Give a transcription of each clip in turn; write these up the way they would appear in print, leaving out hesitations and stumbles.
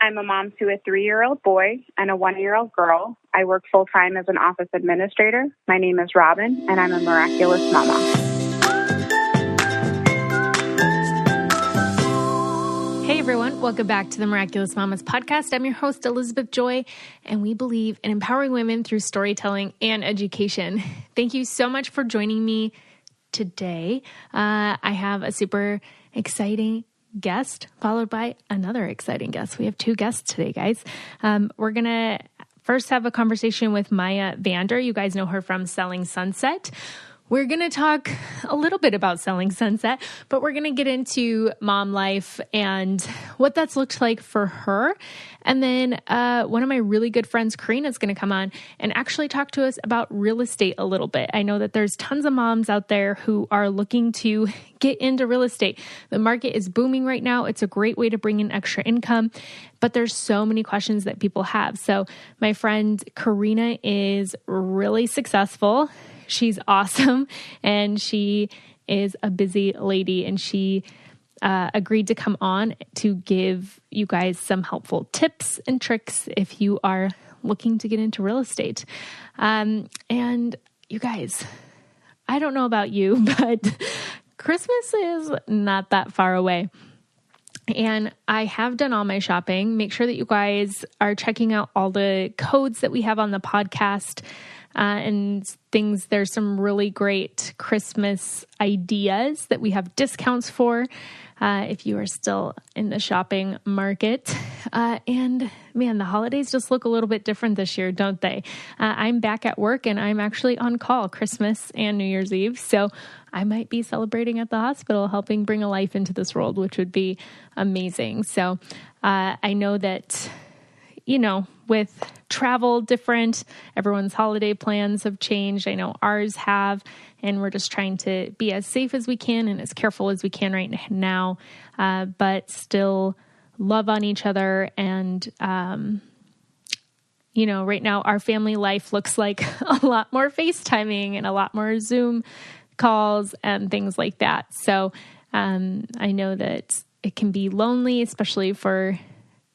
I'm a mom to a 3-year-old boy and a 1-year-old girl. I work full-time as an office administrator. My name is Robin, and I'm a miraculous mama. Hey everyone, welcome back to the Miraculous Mamas podcast. I'm your host, Elizabeth Joy, and we believe in empowering women through storytelling and education. Thank you so much for joining me today. I have a super exciting guest followed by another exciting guest. We have 2 guests today, guys. We're going to first have a conversation with Maya Vander. You guys know her from Selling Sunset. We're going to talk a little bit about Selling Sunset, but we're going to get into mom life and what that's looked like for her. And then one of my really good friends, Karina, is going to come on and actually talk to us about real estate a little bit. I know that there's tons of moms out there who are looking to get into real estate. The market is booming right now. It's a great way to bring in extra income, but there's so many questions that people have. So my friend Karina is really successful. She's awesome, and she is a busy lady, and she agreed to come on to give you guys some helpful tips and tricks if you are looking to get into real estate. And you guys, I don't know about you, but Christmas is not that far away. And I have done all my shopping. Make sure that you guys are checking out all the codes that we have on the podcast and things. There's some really great Christmas ideas that we have discounts for if you are still in the shopping market. And man, the holidays just look a little bit different this year, don't they? I'm back at work and I'm actually on call Christmas and New Year's Eve. So I might be celebrating at the hospital, helping bring a life into this world, which would be amazing. So I know that, you know, with travel different, everyone's holiday plans have changed. I know ours have, and we're just trying to be as safe as we can and as careful as we can right now, but still love on each other. And, you know, right now our family life looks like a lot more FaceTiming and a lot more Zoom calls and things like that. So I know that it can be lonely, especially for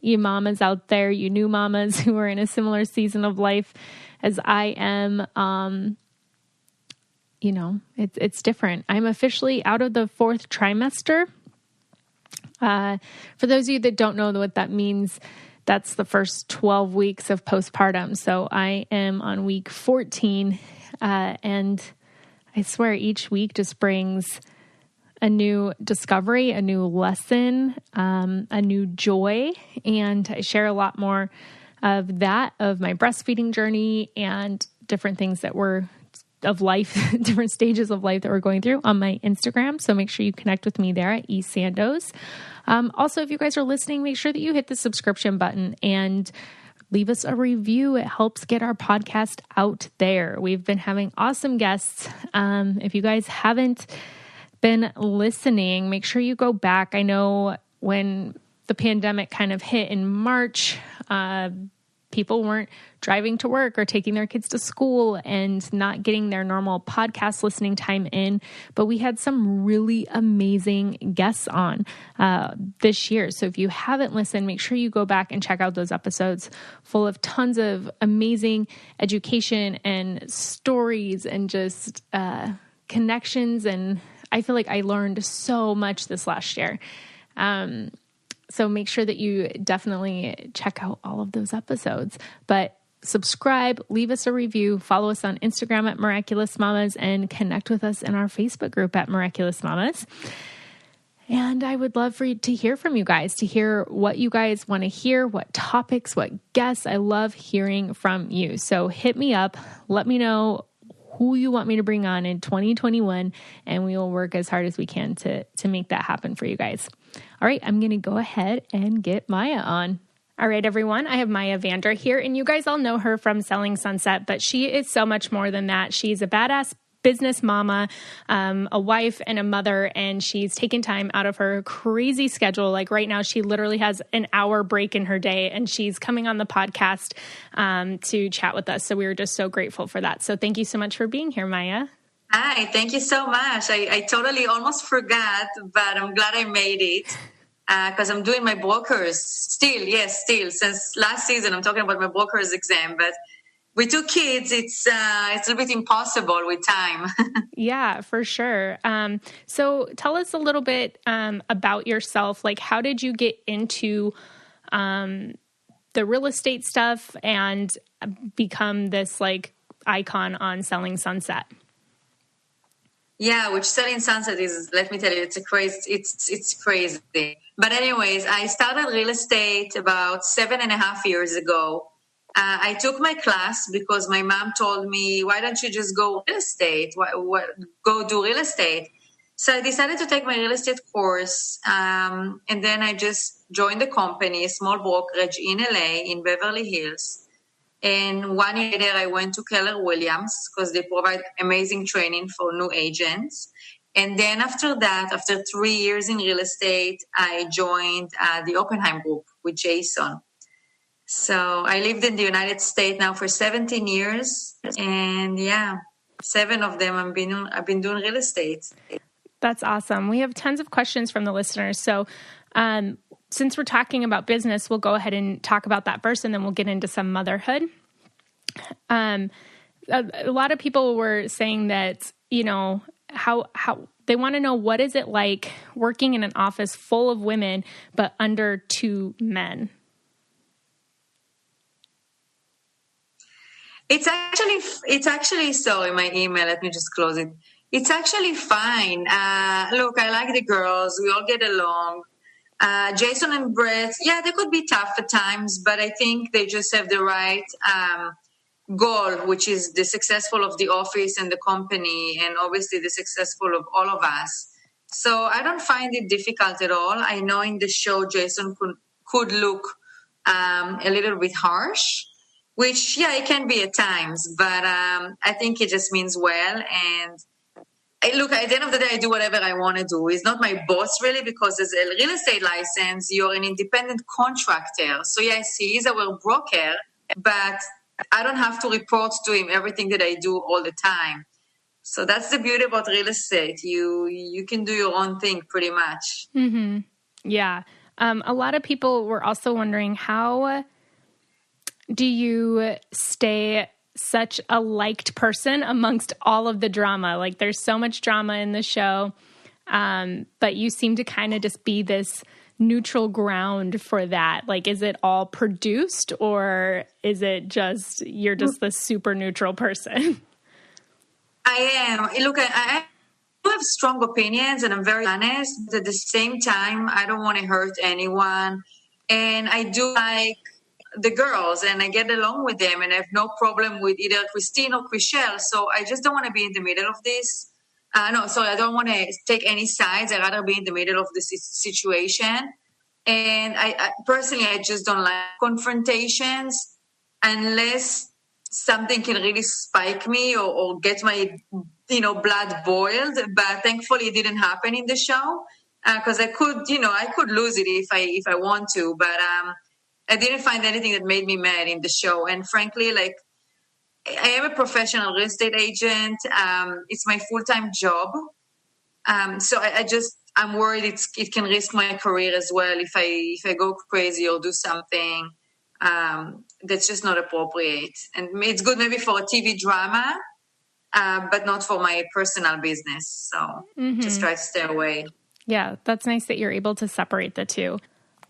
you mamas out there, you new mamas who are in a similar season of life as I am. You know, it's different. I'm officially out of the 4th trimester. For those of you that don't know what that means, that's the first 12 weeks of postpartum. So I am on week 14, and I swear each week just brings a new discovery, a new lesson, a new joy. And I share a lot more of that, of my breastfeeding journey and different things that were of life, different stages of life that we're going through on my Instagram. So make sure you connect with me there at eSandos. Also, if you guys are listening, make sure that you hit the subscription button and leave us a review. It helps get our podcast out there. We've been having awesome guests. If you guys haven't been listening, make sure you go back. I know when the pandemic kind of hit in March, people weren't driving to work or taking their kids to school and not getting their normal podcast listening time in. But we had some really amazing guests on this year. So if you haven't listened, make sure you go back and check out those episodes full of tons of amazing education and stories and just connections. And I feel like I learned so much this last year. So make sure that you definitely check out all of those episodes. But subscribe, leave us a review, follow us on Instagram at Miraculous Mamas, and connect with us in our Facebook group at Miraculous Mamas. And I would love for you to hear from you guys, to hear what you guys want to hear, what topics, what guests. I love hearing from you. So hit me up, let me know who you want me to bring on in 2021, and we will work as hard as we can to make that happen for you guys. All right, I'm going to go ahead and get Maya on. All right, everyone, I have Maya Vander here, and you guys all know her from Selling Sunset, but she is so much more than that. She's a badass business mama, a wife and a mother, and she's taken time out of her crazy schedule. Like right now, she literally has an hour break in her day, and she's coming on the podcast to chat with us. So we were just so grateful for that. So thank you so much for being here, Maya. Hi, thank you so much. I totally almost forgot, but I'm glad I made it. because I'm doing my brokers still. Since last season, I'm talking about my brokers exam. But with 2 kids, it's a little bit impossible with time. Yeah, for sure. So tell us a little bit about yourself. Like, how did you get into the real estate stuff and become this like icon on Selling Sunset? Yeah, which Selling Sunset is, let me tell you, it's crazy. But anyways, I started real estate about 7.5 years ago. I took my class because my mom told me, why don't you just go real estate? Go do real estate. So I decided to take my real estate course. And then I just joined the company, a small brokerage in LA, in Beverly Hills. And 1 year later, I went to Keller Williams because they provide amazing training for new agents. And then after that, after 3 years in real estate, I joined the Oppenheim Group with Jason. So I lived in the United States now for 17 years. And 7 of them I've been doing real estate. That's awesome. We have tons of questions from the listeners. So since we're talking about business, we'll go ahead and talk about that first, and then we'll get into some motherhood. A lot of people were saying that, you know, how they want to know, what is it like working in an office full of women, but under 2 men? It's actually, sorry, my email, let me just close it. It's actually fine. Look, I like the girls. We all get along. Jason and Brett, they could be tough at times, but I think they just have the right goal, which is the successful of the office and the company, and obviously the successful of all of us. So I don't find it difficult at all. I know in the show Jason could look a little bit harsh, which, it can be at times, but I think it just means well. And look, at the end of the day, I do whatever I want to do. He's not my boss, really, because as a real estate license, you're an independent contractor. So, yes, he is our broker, but I don't have to report to him everything that I do all the time. So that's the beauty about real estate. You can do your own thing pretty much. Mm-hmm. Yeah. A lot of people were also wondering, how do you stay such a liked person amongst all of the drama? Like, there's so much drama in the show, but you seem to kind of just be this neutral ground for that. Like, is it all produced, or is it just, you're just the super neutral person? I am. Look, I do have strong opinions, and I'm very honest, but at the same time, I don't want to hurt anyone. And I do like the girls, and I get along with them, and I have no problem with either Christine or Chriselle. So I just don't want to be in the middle of this. I don't want to take any sides. I'd rather be in the middle of this situation. And I personally, I just don't like confrontations unless something can really spike me or get my, blood boiled. But thankfully, it didn't happen in the show because I could lose it if I want to. But I didn't find anything that made me mad in the show. And frankly, like, I am a professional real estate agent. It's my full-time job. So I'm worried it can risk my career as well if I go crazy or do something that's just not appropriate. And it's good maybe for a TV drama, but not for my personal business. So just try to stay away. Yeah, that's nice that you're able to separate the two.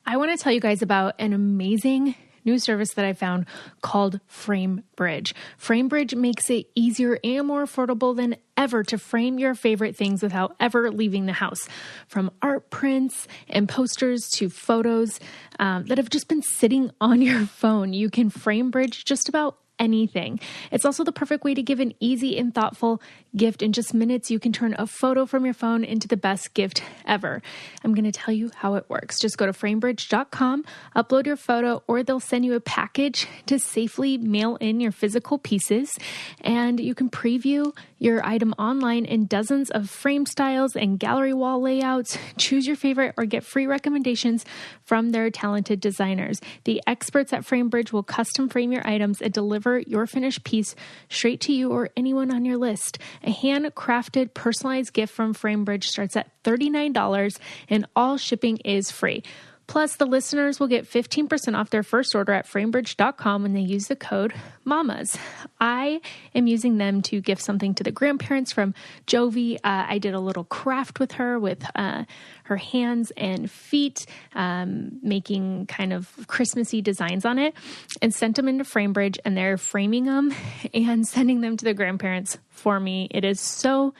I want to tell you guys about an amazing new service that I found called FrameBridge. FrameBridge makes it easier and more affordable than ever to frame your favorite things without ever leaving the house. From art prints and posters to photos that have just been sitting on your phone, you can FrameBridge just about anything. It's also the perfect way to give an easy and thoughtful gift. In just minutes, you can turn a photo from your phone into the best gift ever. I'm going to tell you how it works. Just go to framebridge.com, upload your photo, or they'll send you a package to safely mail in your physical pieces. And you can preview your item online in dozens of frame styles and gallery wall layouts. Choose your favorite or get free recommendations from their talented designers. The experts at FrameBridge will custom frame your items and deliver deliver your finished piece straight to you or anyone on your list. A handcrafted, personalized gift from Framebridge starts at $39 and all shipping is free. Plus, the listeners will get 15% off their first order at framebridge.com when they use the code MAMAS. I am using them to gift something to the grandparents from Jovi. I did a little craft with her with her hands and feet, making kind of Christmassy designs on it, and sent them into Framebridge, and they're framing them and sending them to the grandparents for me. It is so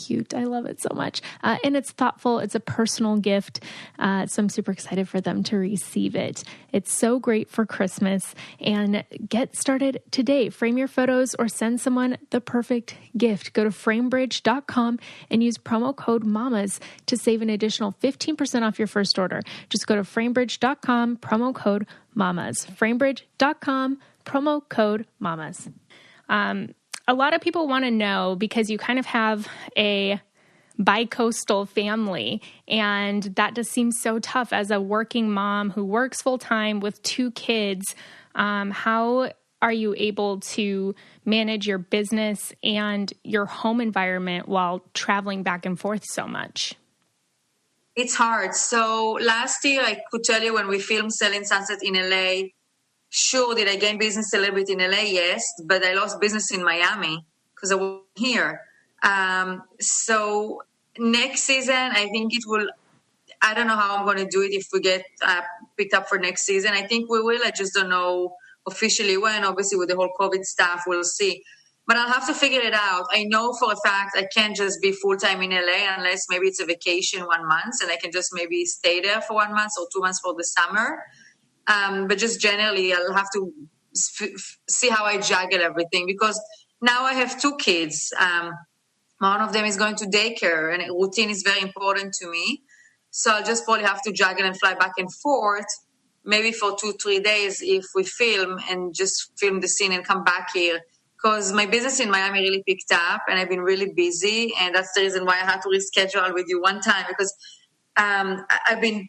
cute. I love it so much. And it's thoughtful. It's a personal gift. So I'm super excited for them to receive it. It's so great for Christmas, and get started today. Frame your photos or send someone the perfect gift. Go to framebridge.com and use promo code MAMAS to save an additional 15% off your first order. Just go to framebridge.com, promo code MAMAS. Framebridge.com, promo code MAMAS. A lot of people want to know, because you kind of have a bi-coastal family, and that just seems so tough as a working mom who works full-time with 2 kids. How are you able to manage your business and your home environment while traveling back and forth so much? It's hard. So last year, I could tell you, when we filmed Selling Sunset in LA, sure, did I gain business a little bit in LA? Yes, but I lost business in Miami because I wasn't here. So next season, I think it will, I don't know how I'm going to do it if we get picked up for next season. I think we will. I just don't know officially when. Obviously, with the whole COVID stuff, we'll see. But I'll have to figure it out. I know for a fact I can't just be full-time in LA unless maybe it's a vacation 1 month, and I can just maybe stay there for 1 month or 2 months for the summer. But just generally, I'll have to see how I juggle everything, because now I have 2 kids. One of them is going to daycare, and routine is very important to me. So I'll just probably have to juggle and fly back and forth, maybe for 2-3 days if we film, and just film the scene and come back here. Because my business in Miami really picked up, and I've been really busy. And that's the reason why I had to reschedule with you one time, because I've been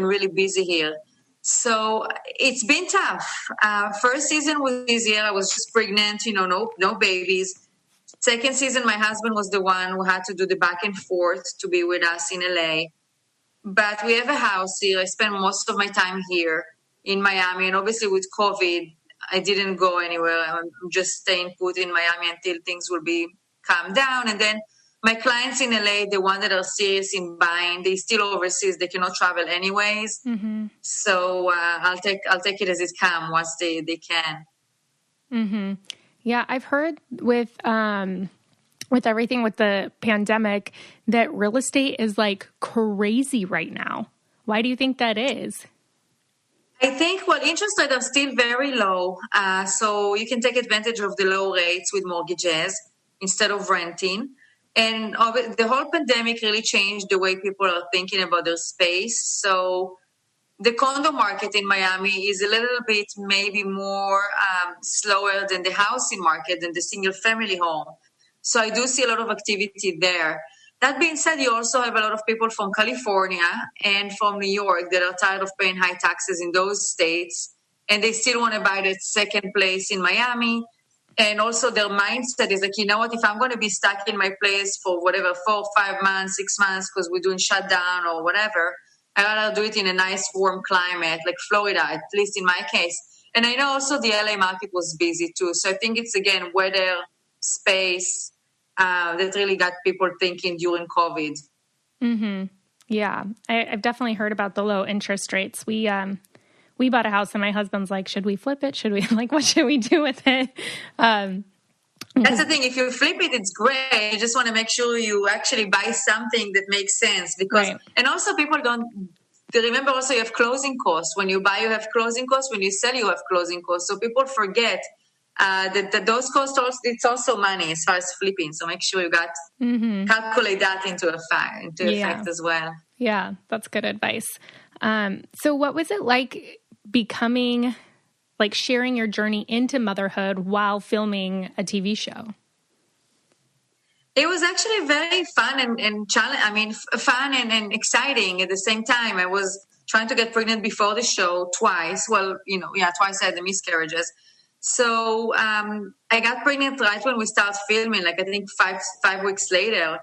really busy here. So it's been tough. First season was easier. I was just pregnant, no babies. Second season, my husband was the one who had to do the back and forth to be with us in LA. But we have a house here. I spend most of my time here in Miami. And obviously with COVID, I didn't go anywhere. I'm just staying put in Miami until things will be calmed down. And then my clients in LA, the ones that are serious in buying, they still overseas. They cannot travel anyways. Mm-hmm. So I'll take it as it comes once they can. Mm-hmm. Yeah, I've heard with everything with the pandemic that real estate is like crazy right now. Why do you think that is? I think, interest rates are still very low. So you can take advantage of the low rates with mortgages instead of renting. And the whole pandemic really changed the way people are thinking about their space. So the condo market in Miami is a little bit maybe more slower than the housing market, than the single family home. So I do see a lot of activity there. That being said, you also have a lot of people from California and from New York that are tired of paying high taxes in those states, and they still want to buy that second place in Miami. And also their mindset is like, you know what, if I'm going to be stuck in my place for 4, 5 months, 6 months, because we're doing shutdown or whatever, I'd rather do it in a nice warm climate like Florida, at least in my case. And I know also the LA market was busy too. So I think it's, again, weather, space, that really got people thinking during COVID. Mm-hmm. Yeah, I've definitely heard about the low interest rates. We bought a house, and my husband's like, should we flip it? What should we do with it? That's the thing. If you flip it, it's great. You just want to make sure you actually buy something that makes sense, because, right. And also people remember also you have closing costs. When you buy, you have closing costs. When you sell, you have closing costs. So people forget that those costs, it's also money as far as flipping. So make sure you calculate that into effect as well. Yeah, that's good advice. So what was it like sharing your journey into motherhood while filming a TV show? It was actually very fun and fun and exciting at the same time. I was trying to get pregnant before the show twice. Twice I had the miscarriages. So I got pregnant right when we started filming, like I think five weeks later.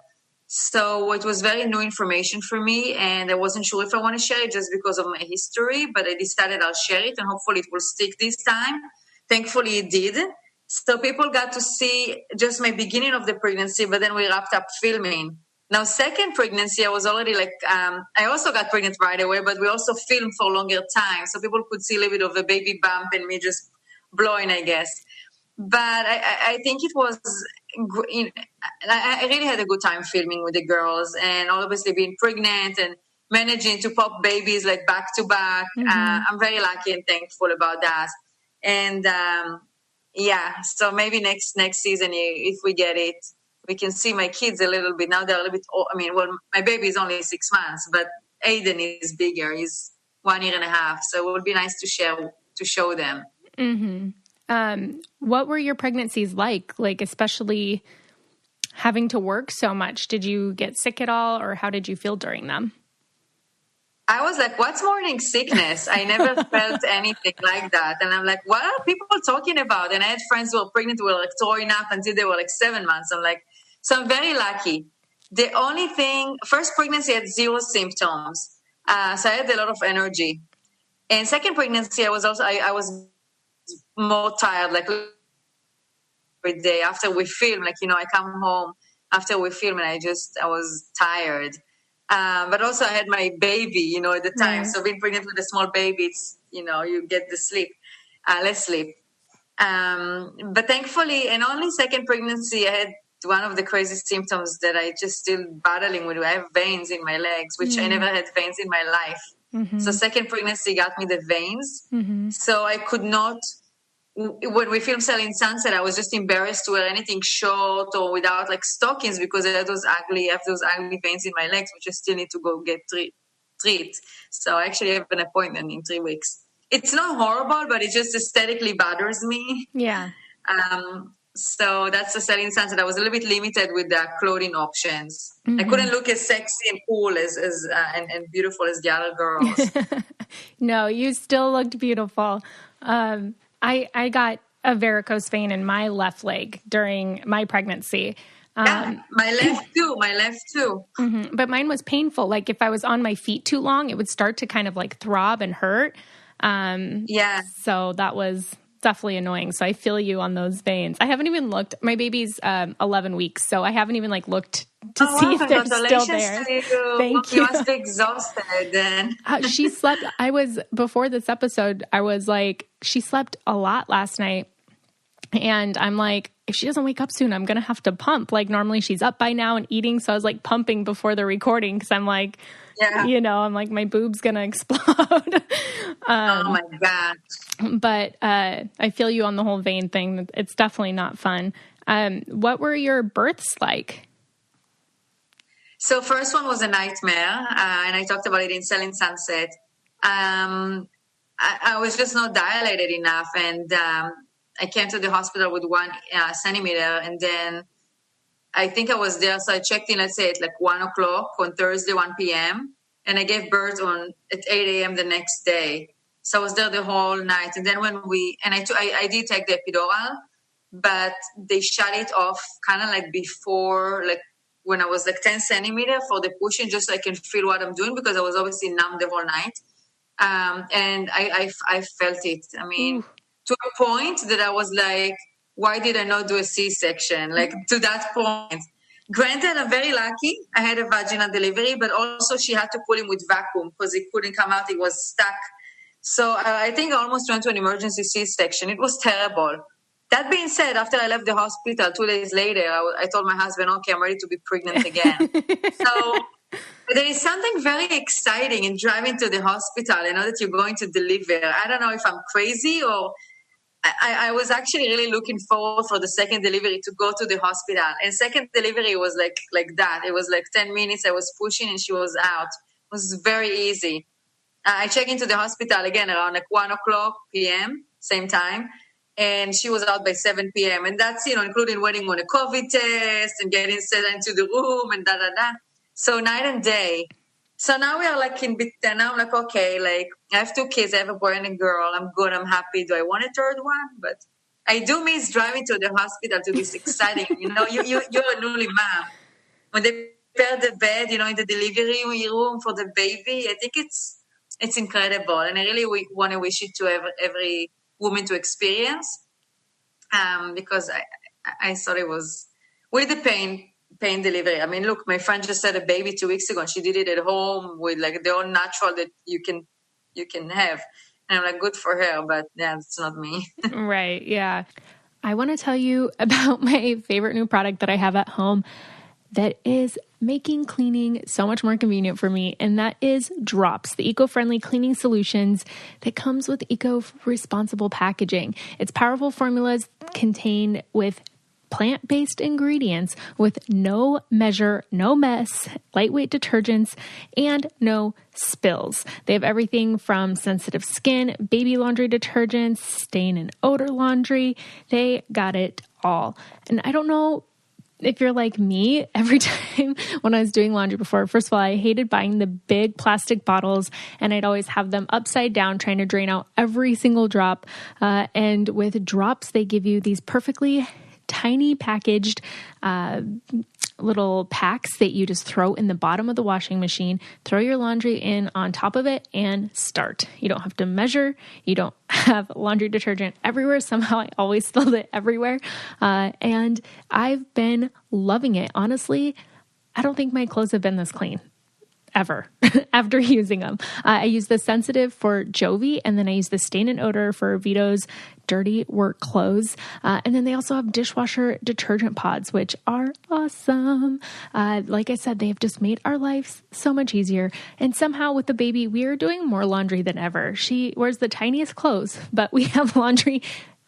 So it was very new information for me, and I wasn't sure if I want to share it just because of my history, but I decided I'll share it, and hopefully it will stick this time. Thankfully it did. So people got to see just my beginning of the pregnancy, but then we wrapped up filming. Now, second pregnancy, I was already like, I also got pregnant right away, but we also filmed for a longer time. So people could see a little bit of a baby bump and me just blowing, I guess. But I think it was, I really had a good time filming with the girls, and obviously being pregnant and managing to pop babies like back to back. I'm very lucky and thankful about that. And yeah, so maybe next season, if we get it, we can see my kids a little bit. Now they're a little bit old. I mean, well, my baby is only 6 months, but Aiden is bigger. He's 1 year and a half. So it would be nice to show them. What were your pregnancies like? Like, especially having to work so much. Did you get sick at all, or how did you feel during them? I was like, what's morning sickness? I never felt anything like that. And I'm like, what are people talking about? And I had friends who were pregnant who were like throwing up until they were like 7 months. I'm like, so I'm very lucky. The only thing, first pregnancy I had 0 symptoms. So I had a lot of energy. And second pregnancy, I was more tired, like every day after we film. Like, I come home after we film and I was tired. But also I had my baby, at the time. Right. So being pregnant with a small baby, it's, you get the less sleep. But thankfully, and only second pregnancy, I had one of the craziest symptoms that I just still battling with. I have veins in my legs, which I never had veins in my life. So second pregnancy got me the veins. So I could not, when we filmed Selling Sunset, I was just embarrassed to wear anything short or without like stockings because I have those ugly veins in my legs, which I still need to go get treat. So I actually have an appointment in 3 weeks. It's not horrible, but it just aesthetically bothers me. Yeah. So that's the Selling Sunset. I was a little bit limited with the clothing options. I couldn't look as sexy and cool and beautiful as the other girls. No, you still looked beautiful. I got a varicose vein in my left leg during my pregnancy. Yeah, my left too. But mine was painful. Like if I was on my feet too long, it would start to kind of like throb and hurt. So that was definitely annoying. So I feel you on those veins. I haven't even looked. My baby's 11 weeks, so I haven't even like looked to see if they're still there. Thank you. You must be exhausted then. She slept. Before this episode, I was like, she slept a lot last night. And I'm like, if she doesn't wake up soon, I'm going to have to pump. Like normally she's up by now and eating. So I was like pumping before the recording because I'm like, I'm like, my boob's going to explode. Oh my God. But I feel you on the whole vein thing. It's definitely not fun. What were your births like? So first one was a nightmare. And I talked about it in Selling Sunset. I was just not dilated enough. And I came to the hospital with 1 centimeter. And then I think I was there. So I checked in, let's say at like 1 o'clock on Thursday, 1 p.m. And I gave birth at 8 a.m. the next day. So I was there the whole night. And then I did take the epidural, but they shut it off kind of like before, like when I was like 10 centimeter for the pushing, just so I can feel what I'm doing because I was obviously numb the whole night. And I felt it. I mean, to a point that I was like, why did I not do a C-section? Like to that point. Granted, I'm very lucky. I had a vaginal delivery, but also she had to pull him with vacuum because it couldn't come out. It was stuck. So I think I almost went to an emergency C-section. It was terrible. That being said, after I left the hospital 2 days later, I told my husband, okay, I'm ready to be pregnant again. So there is something very exciting in driving to the hospital and know that you're going to deliver. I don't know if I'm crazy or I was actually really looking forward for the second delivery to go to the hospital. And second delivery was like that. It was like 10 minutes. I was pushing and she was out. It was very easy. I checked into the hospital again around like 1 o'clock p.m., same time. And she was out by 7 p.m. And that's, including waiting on a COVID test and getting set into the room and da-da-da. So night and day. So now we are like in between. Now I'm like, okay, like I have 2 kids. I have a boy and a girl. I'm good. I'm happy. Do I want a third one? But I do miss driving to the hospital to this exciting, you're a newly mom. When they prepare the bed, in the delivery room for the baby, I think it's incredible. And I really want to wish it to every woman to experience, because I thought it was with the pain delivery. I mean, look, my friend just had a baby 2 weeks ago and she did it at home with like the own natural that you can have. And I'm like, good for her, but yeah, it's not me. Right. Yeah. I want to tell you about my favorite new product that I have at home that is making cleaning so much more convenient for me. And that is Drops, the eco-friendly cleaning solutions that comes with eco-responsible packaging. It's powerful formulas contained with plant-based ingredients with no measure, no mess, lightweight detergents, and no spills. They have everything from sensitive skin, baby laundry detergents, stain and odor laundry. They got it all. And I don't know if you're like me, every time when I was doing laundry before, first of all, I hated buying the big plastic bottles and I'd always have them upside down trying to drain out every single drop. And with Drops, they give you these perfectly tiny packaged little packs that you just throw in the bottom of the washing machine, throw your laundry in on top of it, and start. You don't have to measure. You don't have laundry detergent everywhere. Somehow I always spilled it everywhere. And I've been loving it. Honestly, I don't think my clothes have been this clean ever after using them. I use the sensitive for Jovi, and then I use the stain and odor for Vito's dirty work clothes. And then they also have dishwasher detergent pods, which are awesome. Like I said, they have just made our lives so much easier. And somehow with the baby, we are doing more laundry than ever. She wears the tiniest clothes, but we have laundry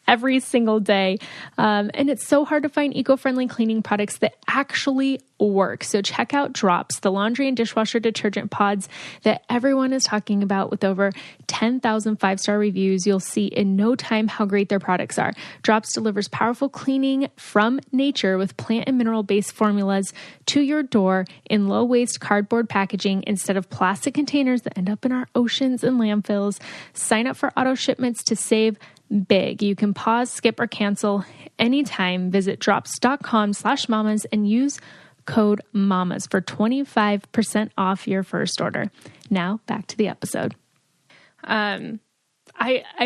every single day. And it's so hard to find eco-friendly cleaning products that actually work. So check out Drops, the laundry and dishwasher detergent pods that everyone is talking about with over 10,000 5-star reviews. You'll see in no time how great their products are. Drops delivers powerful cleaning from nature with plant and mineral-based formulas to your door in low-waste cardboard packaging instead of plastic containers that end up in our oceans and landfills. Sign up for auto shipments to save big. You can pause, skip, or cancel anytime. Visit drops.com/mamas and use code MAMAS for 25% off your first order. Now back to the episode. I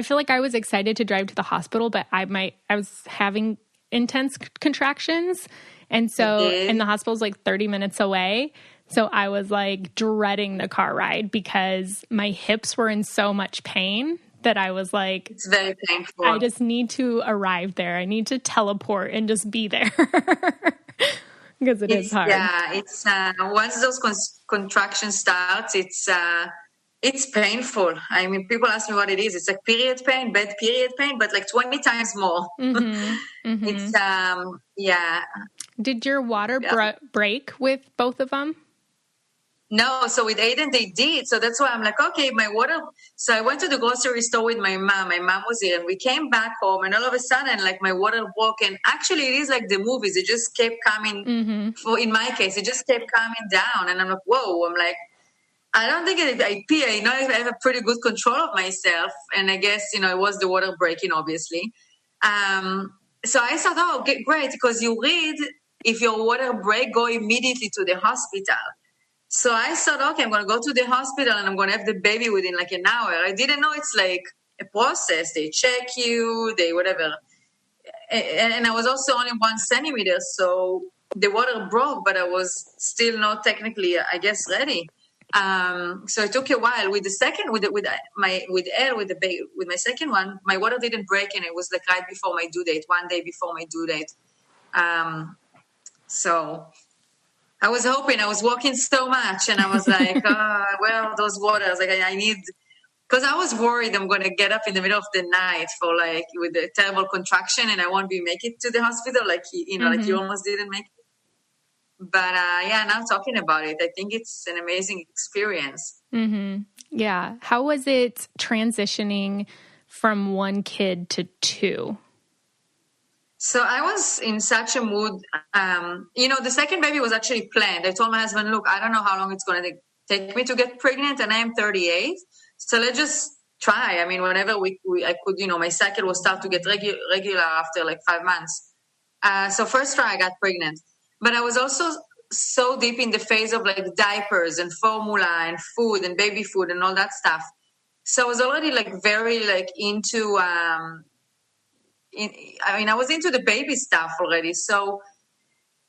feel like I was excited to drive to the hospital, but I was having intense contractions. And so, and the hospital's like 30 minutes away. So I was like dreading the car ride because my hips were in so much pain that I was like, it's very painful. I just need to arrive there. I need to teleport and just be there. Because it's hard. Yeah, it's once those contractions start, it's painful. I mean, people ask me what it is. It's like period pain, bad period pain, but like 20 times more. Mm-hmm. Mm-hmm. It's yeah. Did your water break with both of them? No, so with Aiden they did. So that's why I'm like, okay, my water. So I went to the grocery store with my mom. My mom was here, and we came back home, and all of a sudden, like my water broke. And actually, it is like the movies. It just kept coming. Mm-hmm. In my case, it just kept coming down, and I'm like, whoa. I'm like, I don't think I pee. I know I have a pretty good control of myself, and I guess it was the water breaking, obviously. So I thought, oh, okay, great, because you read if your water break, go immediately to the hospital. So I thought, okay, I'm going to go to the hospital and I'm going to have the baby within like an hour. I didn't know it's like a process. They check you, they whatever. And I was also only 1 centimeter, so the water broke, but I was still not technically, I guess, ready. So it took a while. With the second, with my second one, my water didn't break, and it was like right before my due date, 1 day before my due date. So I was hoping. I was walking so much, and I was like, well, those waters, like I need, because I was worried I'm going to get up in the middle of the night for like with a terrible contraction, and I won't make it to the hospital, like like you almost didn't make it. But yeah, now talking about it, I think it's an amazing experience. Mm-hmm. Yeah. How was it transitioning from 1 kid to 2? So I was in such a mood. The second baby was actually planned. I told my husband, look, I don't know how long it's going to take me to get pregnant, and I am 38. So let's just try. I mean, whenever I could, my cycle will start to get regular after like 5 months. So first try, I got pregnant. But I was also so deep in the phase of like diapers and formula and food and baby food and all that stuff. So I was already like very like into, I was into the baby stuff already. So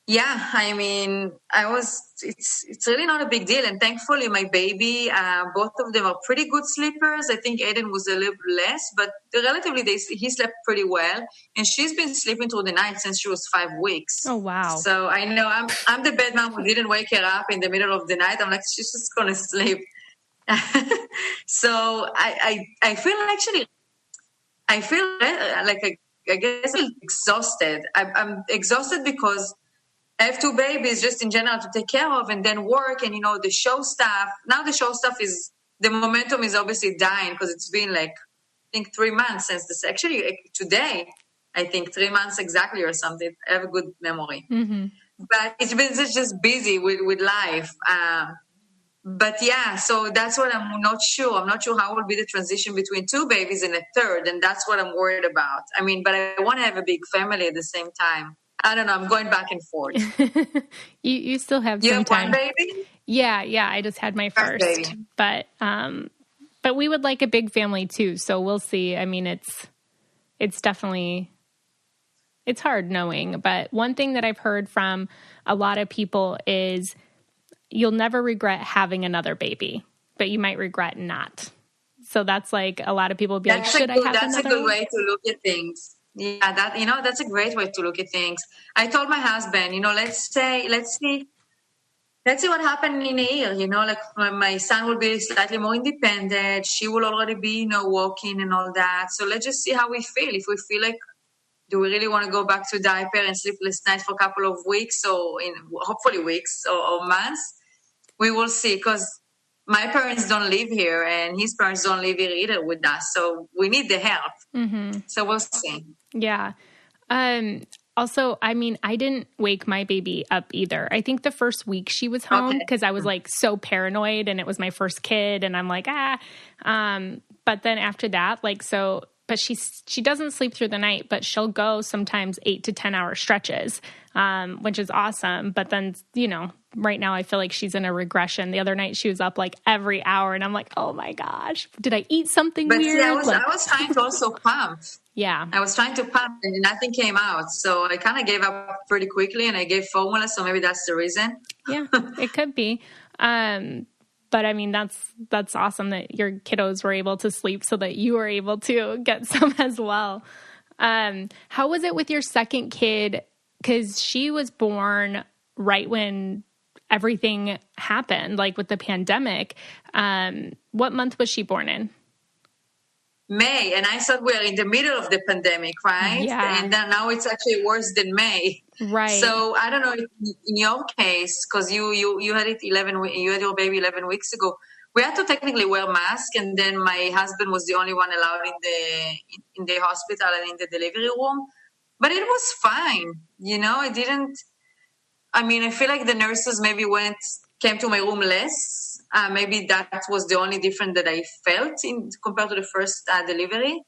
yeah, I mean, it's really not a big deal. And thankfully my baby, both of them are pretty good sleepers. I think Aiden was a little less, but relatively he slept pretty well. And she's been sleeping through the night since she was 5 weeks. Oh, wow. So I know I'm the bad mom who didn't wake her up in the middle of the night. I'm like, she's just going to sleep. So I feel like I guess I'm exhausted. I'm exhausted because I have 2 babies just in general to take care of, and then work and, the show stuff. Now the show stuff the momentum is obviously dying because it's been like, I think 3 months since this. Actually, today, I think 3 months exactly or something. I have a good memory. Mm-hmm. But it's been just busy with life. But yeah, so that's what I'm not sure. I'm not sure how will be the transition between 2 babies and a third. And that's what I'm worried about. I mean, but I want to have a big family at the same time. I don't know. I'm going back and forth. You still have you some have time. One baby? Yeah. I just had my first. Baby. But we would like a big family too. So we'll see. I mean, it's definitely, it's hard knowing. But one thing that I've heard from a lot of people is you'll never regret having another baby, but you might regret not. So that's like a lot of people be like, should I have another? That's a good way to look at things. Yeah, that's a great way to look at things. I told my husband, let's see what happened in a year. Like my son will be slightly more independent. She will already be, walking and all that. So let's just see how we feel. If we feel like, do we really want to go back to diaper and sleepless nights for a couple of weeks or hopefully weeks or months? We will see, because my parents don't live here and his parents don't live here either with us. So we need the help. Mm-hmm. So we'll see. Yeah. Also, I mean, I didn't wake my baby up either. I think the first week she was home because I was like so paranoid and it was my first kid and I'm like, but then after that, but she doesn't sleep through the night, but she'll go sometimes 8 to 10 hour stretches, which is awesome. But then, right now I feel like she's in a regression. The other night she was up like every hour and I'm like, oh my gosh, did I eat something weird? See, I was trying to also pump. Yeah. I was trying to pump and nothing came out. So I kind of gave up pretty quickly and I gave formula. So maybe that's the reason. Yeah, it could be. But I mean, that's awesome that your kiddos were able to sleep so that you were able to get some as well. How was it with your second kid? Because she was born right when everything happened, like with the pandemic. What month was she born in? May. And I thought we were in the middle of the pandemic, right? Yeah. And then now it's actually worse than May. Right. So I don't know if in your case, because you had it you had your baby 11 weeks ago. We had to technically wear masks, and then my husband was the only one allowed in the hospital and in the delivery room. But it was fine, It didn't. I mean, I feel like the nurses maybe came to my room less. Maybe that was the only difference that I felt compared to the first delivery.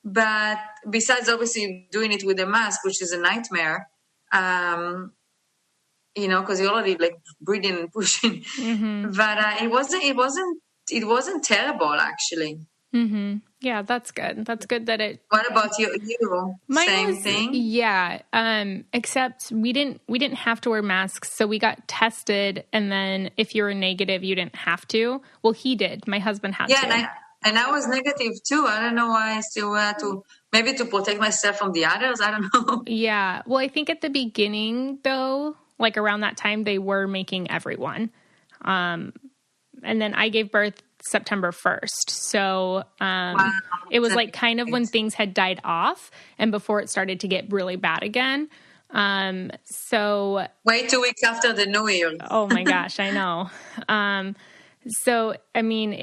But besides, obviously, doing it with a mask, which is a nightmare, because you're already like breathing and pushing. Mm-hmm. But it wasn't terrible, actually. Mm-hmm. Yeah, that's good. That's good that it. What about you? Same thing. Yeah. Except we didn't have to wear masks, so we got tested, and then if you were negative, you didn't have to. Well, he did. My husband had to. Yeah, and I was negative too. I don't know why I still had to. Maybe to protect myself from the others. I don't know. Yeah. Well, I think at the beginning, though, like around that time, they were making everyone. And then I gave birth September 1st. So wow. It was like kind of when things had died off and before it started to get really bad again. So wait 2 weeks after the New Year. Oh my gosh, I know. So, I mean,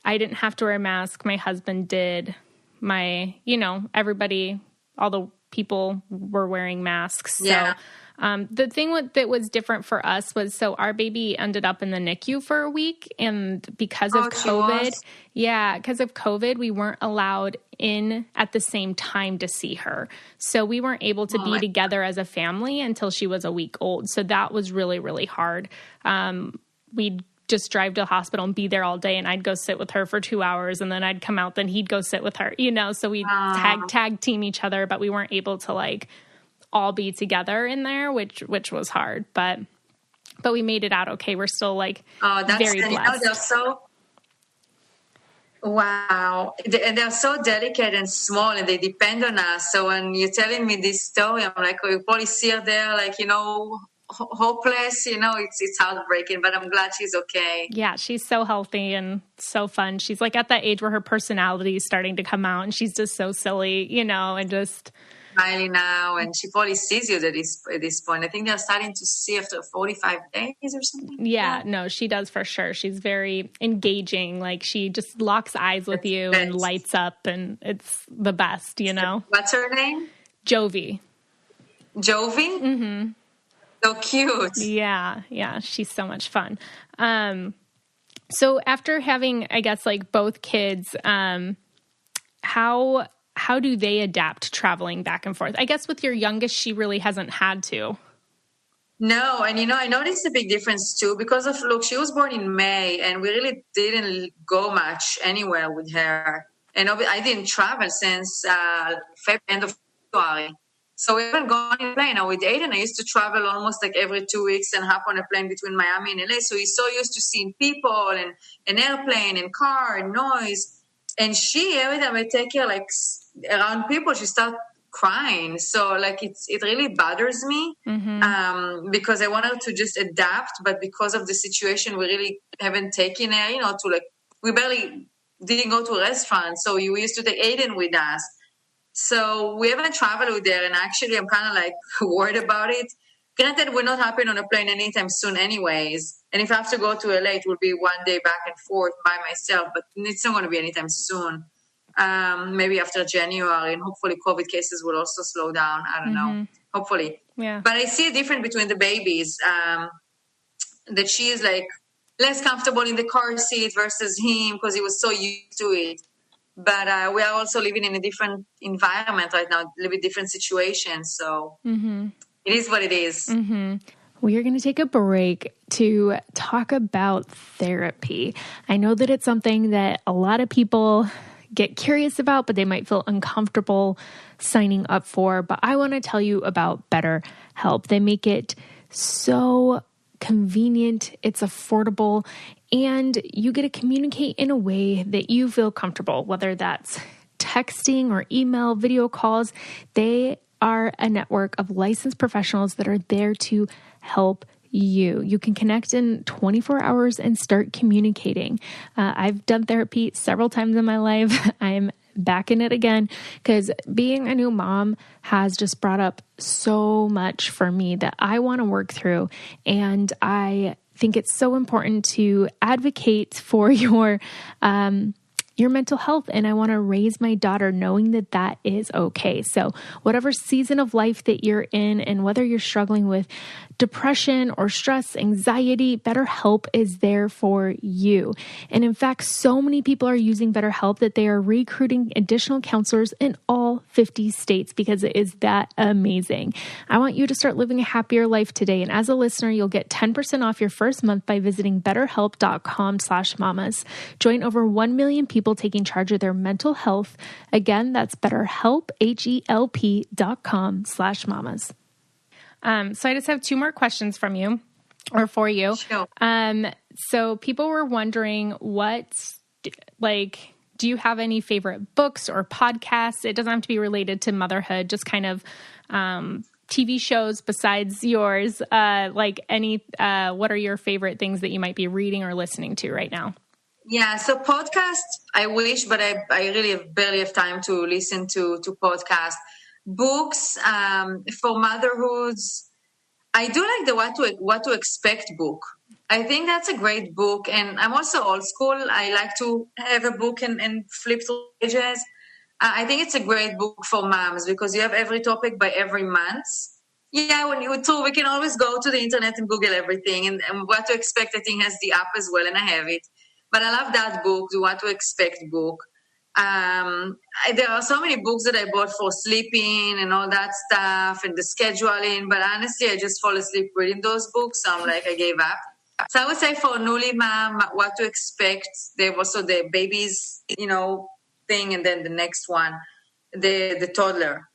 I didn't have to wear a mask. My husband did. Everybody, all the people were wearing masks. So, yeah. The thing that was different for us was, so our baby ended up in the NICU for a week, and because of COVID, we weren't allowed in at the same time to see her. So we weren't able to be together as a family until she was a week old. So that was really, really hard. We'd just drive to the hospital and be there all day, and I'd go sit with her for 2 hours, and then I'd come out, then he'd go sit with her, so we tag team each other, but we weren't able to like all be together in there, which was hard, but we made it out okay. We're still like very blessed. They're so wow, and they're so delicate and small, and they depend on us. So when you're telling me this story, I'm like, you probably see her there, like hopeless, it's heartbreaking, but I'm glad she's okay. Yeah, she's so healthy and so fun. She's like at that age where her personality is starting to come out, and she's just so silly, and just smiling now, and she probably sees you at this point. I think they're starting to see after 45 days or something. Yeah, no, she does for sure. She's very engaging. Like she just locks eyes with you and lights up, and it's the best, What's her name? Jovi. Jovi? Mm-hmm. So cute. Yeah. She's so much fun. So after having, I guess, like both kids, how do they adapt traveling back and forth? I guess with your youngest, she really hasn't had to. No, and I noticed a big difference too because she was born in May, and we really didn't go much anywhere with her. And I didn't travel since end of February. So we haven't gone on a plane. Now with Aiden, I used to travel almost like every 2 weeks and hop on a plane between Miami and LA. So he's so used to seeing people and an airplane and car and noise. And every time I take her like around people, she starts crying. So like it really bothers me because I want her to just adapt. But because of the situation, we really haven't taken her, to like, we barely didn't go to a restaurant. So we used to take Aiden with us. So we haven't traveled with her, and actually I'm kind of like worried about it. Granted, we're not hopping on a plane anytime soon anyways. And if I have to go to LA, it will be one day back and forth by myself, but it's not going to be anytime soon. Maybe after January, and hopefully COVID cases will also slow down. I don't know. Hopefully. Yeah. But I see a difference between the babies, that she is like less comfortable in the car seat versus him because he was so used to it. But we are also living in a different environment right now, a little bit different situation. So it is what it is. Mm-hmm. We are going to take a break to talk about therapy. I know that it's something that a lot of people get curious about, but they might feel uncomfortable signing up for. But I want to tell you about BetterHelp. They make it so convenient, it's affordable, and you get to communicate in a way that you feel comfortable, whether that's texting or email, video calls. They are a network of licensed professionals that are there to help you. You can connect in 24 hours and start communicating. I've done therapy several times in my life. I'm back in it again because being a new mom has just brought up so much for me that I want to work through. And I think it's so important to advocate for your mental health. And I want to raise my daughter knowing that that is okay. So whatever season of life that you're in, and whether you're struggling with depression or stress, anxiety, BetterHelp is there for you. And in fact, so many people are using BetterHelp that they are recruiting additional counselors in all 50 states because it is that amazing. I want you to start living a happier life today. And as a listener, you'll get 10% off your first month by visiting betterhelp.com/mamas. Join over 1 million people taking charge of their mental health. Again, that's BetterHelp, HELP.com/mamas. So I just have 2 more questions from you or for you. Sure. So people were wondering do you have any favorite books or podcasts? It doesn't have to be related to motherhood, just kind of, TV shows besides yours. What are your favorite things that you might be reading or listening to right now? Yeah, so podcasts, I wish, but I really barely have time to listen to podcasts. Books, for motherhoods, I do like the What to Expect book. I think that's a great book, and I'm also old school. I like to have a book and flip through pages. I think it's a great book for moms because you have every topic by every month. Yeah, when you too, we can always go to the internet and Google everything, and What to Expect, I think, has the app as well, and I have it. But I love that book, the What to Expect book. There are so many books that I bought for sleeping and all that stuff and the scheduling, but honestly, I just fall asleep reading those books. So I'm like, I gave up. So I would say for newly mom, What to Expect. There was also the babies, thing, and then the next one, the toddler.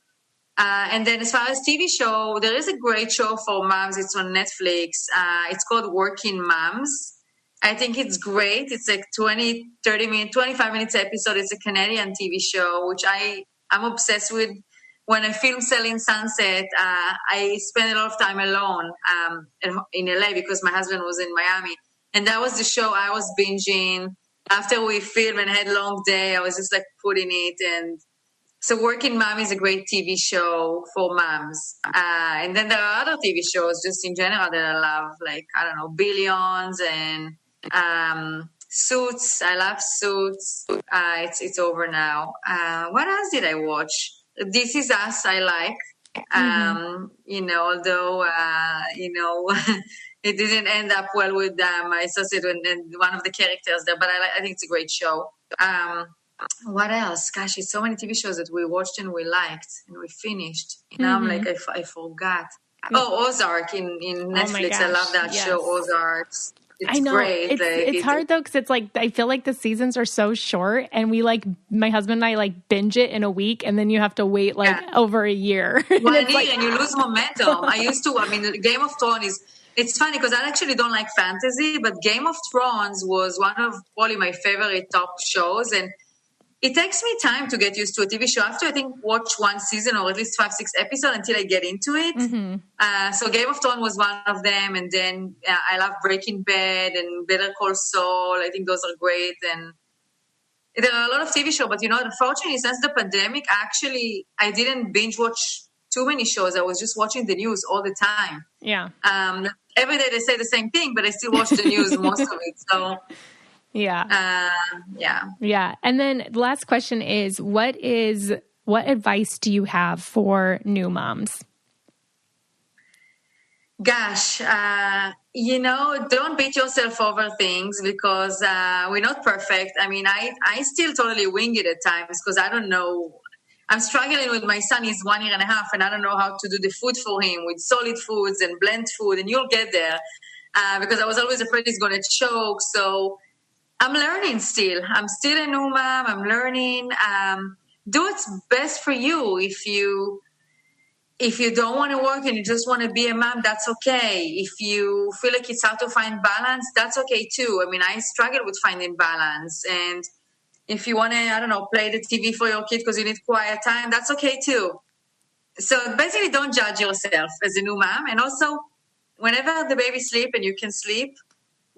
And then as far as TV show, there is a great show for moms. It's on Netflix. It's called Working Moms. I think it's great. It's like 20, 30 minutes, 25 minutes episode. It's a Canadian TV show, which I'm obsessed with. When I film Selling Sunset, I spent a lot of time alone in LA because my husband was in Miami. And that was the show I was binging. After we filmed and had a long day, I was just like putting it. And so Working Mom is a great TV show for moms. And then there are other TV shows just in general that I love, like, I don't know, Billions and Suits. I love Suits. It's over now. What else did I watch? This Is Us I like. Although, it didn't end up well with my associate and one of the characters there, but I think it's a great show. What else? Gosh, it's so many TV shows that we watched and we liked and we finished. Now I'm like, I forgot. Oh, Ozark in Netflix. I love that show, Ozark. It's great. It's hard though, because it's like, I feel like the seasons are so short and we my husband and I binge it in a week and then you have to wait over a year. And you lose momentum. Game of Thrones it's funny because I actually don't like fantasy, but Game of Thrones was one of probably my favorite top shows. And it takes me time to get used to a TV show. After I think watch one season or at least 5-6 episodes until I get into it. So Game of Thrones was one of them, and then I love Breaking Bad and Better Call Saul. I think those are great, and there are a lot of TV shows. But unfortunately, since the pandemic, actually I didn't binge watch too many shows. I was just watching the news all the time. Yeah. Every day they say the same thing, but I still watch the news most of it. So. Yeah. Yeah. And then the last question is, what advice do you have for new moms? Gosh, don't beat yourself over things because we're not perfect. I mean, I still totally wing it at times because I don't know. I'm struggling with my son. He's 1.5 years and I don't know how to do the food for him with solid foods and blend food. And you'll get there because I was always afraid he's going to choke. So I'm learning still. I'm still a new mom. I'm learning. Do what's best for you. If you don't want to work and you just want to be a mom, that's okay. If you feel like it's hard to find balance, that's okay too. I mean, I struggle with finding balance. And if you want to, play the TV for your kid because you need quiet time, that's okay too. So basically, don't judge yourself as a new mom. And also, whenever the baby sleeps and you can sleep,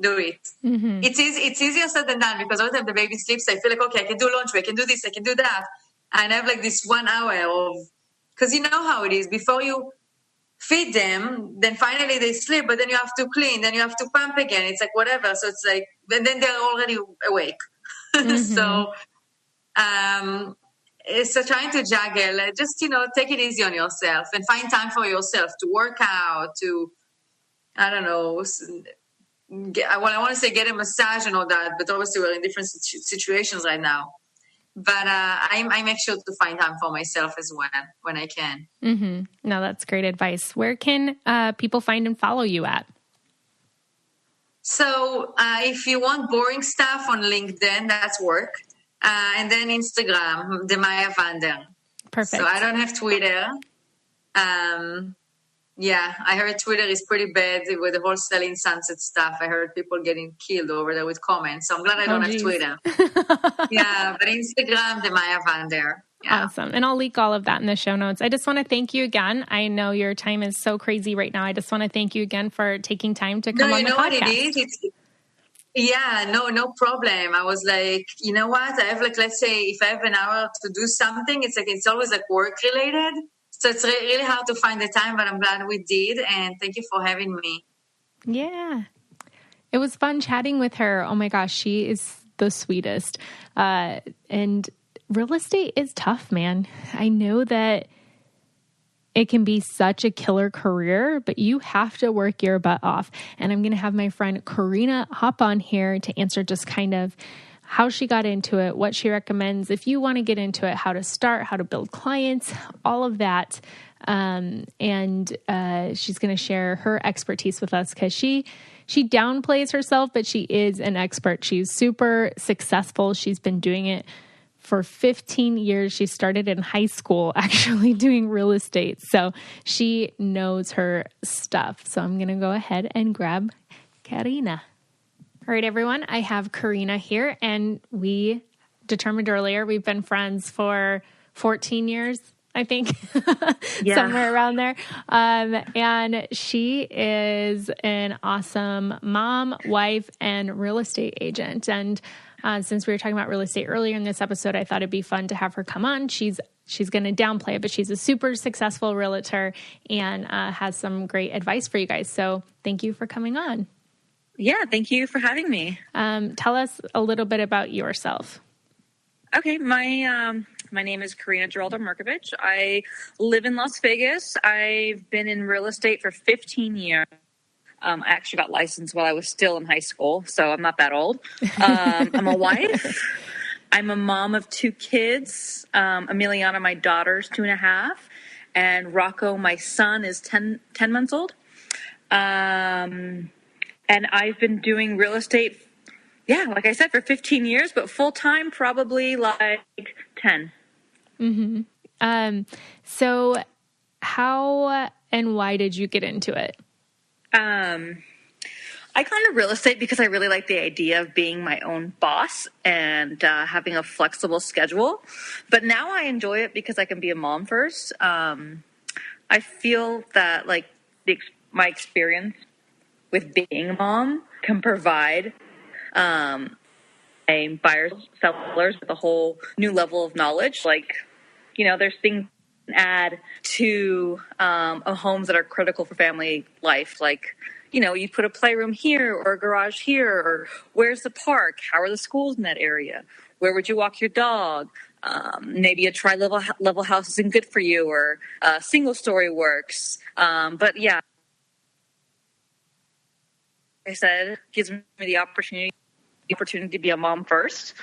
do it. Mm-hmm. It's easier said than done because all the time the baby sleeps, I feel like, okay, I can do laundry, I can do this, I can do that. And I have like this 1 hour of, because you know how it is, before you feed them, then finally they sleep, but then you have to clean, then you have to pump again. It's like whatever. So it's like, and then they're already awake. Mm-hmm. So trying to juggle, just, take it easy on yourself and find time for yourself to work out, to, I don't know, I want to say get a massage and all that, but obviously we're in different situations right now. But I make sure to find time for myself as well when I can. Mm-hmm. No, that's great advice. Where can people find and follow you at? So if you want boring stuff on LinkedIn, that's work. And then Instagram, the Maya Vander. Perfect. So I don't have Twitter. Yeah, I heard Twitter is pretty bad with the whole Selling Sunset stuff. I heard people getting killed over there with comments. So I'm glad I don't have Twitter. Yeah, but Instagram, the Maya Vander. Yeah. Awesome. And I'll link all of that in the show notes. I just want to thank you again. I know your time is so crazy right now. I just want to thank you again for taking time to come on the podcast. What it is? No problem. I was like, you know what? I have let's say if I have an hour to do something, it's always work related. So it's really hard to find the time, but I'm glad we did. And thank you for having me. Yeah. It was fun chatting with her. Oh my gosh, she is the sweetest. And real estate is tough, man. I know that it can be such a killer career, but you have to work your butt off. And I'm going to have my friend Karina hop on here to answer just kind of how she got into it, what she recommends if you want to get into it, how to start, how to build clients, all of that. And she's going to share her expertise with us because she downplays herself, but she is an expert. She's super successful. She's been doing it for 15 years. She started in high school actually doing real estate. So she knows her stuff. So I'm going to go ahead and grab Karina. All right, everyone. I have Karina here, and we determined earlier we've been friends for 14 years, I think, somewhere around there. And she is an awesome mom, wife, and real estate agent. And since we were talking about real estate earlier in this episode, I thought it'd be fun to have her come on. She's going to downplay it, but she's a super successful realtor and has some great advice for you guys. So thank you for coming on. Yeah, thank you for having me. Tell us a little bit about yourself. Okay, my name is Karina Giraldo Mirkovich. I live in Las Vegas. I've been in real estate for 15 years. I actually got licensed while I was still in high school, so I'm not that old. I'm a wife. I'm a mom of 2 kids. Emiliana, my daughter's 2.5, and Rocco, my son, is 10 months old. And I've been doing real estate, like I said, for 15 years, but full-time probably like 10. Mm-hmm. So how and why did you get into it? I got into real estate because I really like the idea of being my own boss and having a flexible schedule. But now I enjoy it because I can be a mom first. I feel that my experience with being a mom can provide buyers, sellers with a whole new level of knowledge. There's things you can add to homes that are critical for family life. You put a playroom here or a garage here, or where's the park? How are the schools in that area? Where would you walk your dog? Maybe a tri-level house isn't good for you, or a single story works. But yeah, like I said, gives me the opportunity to be a mom first.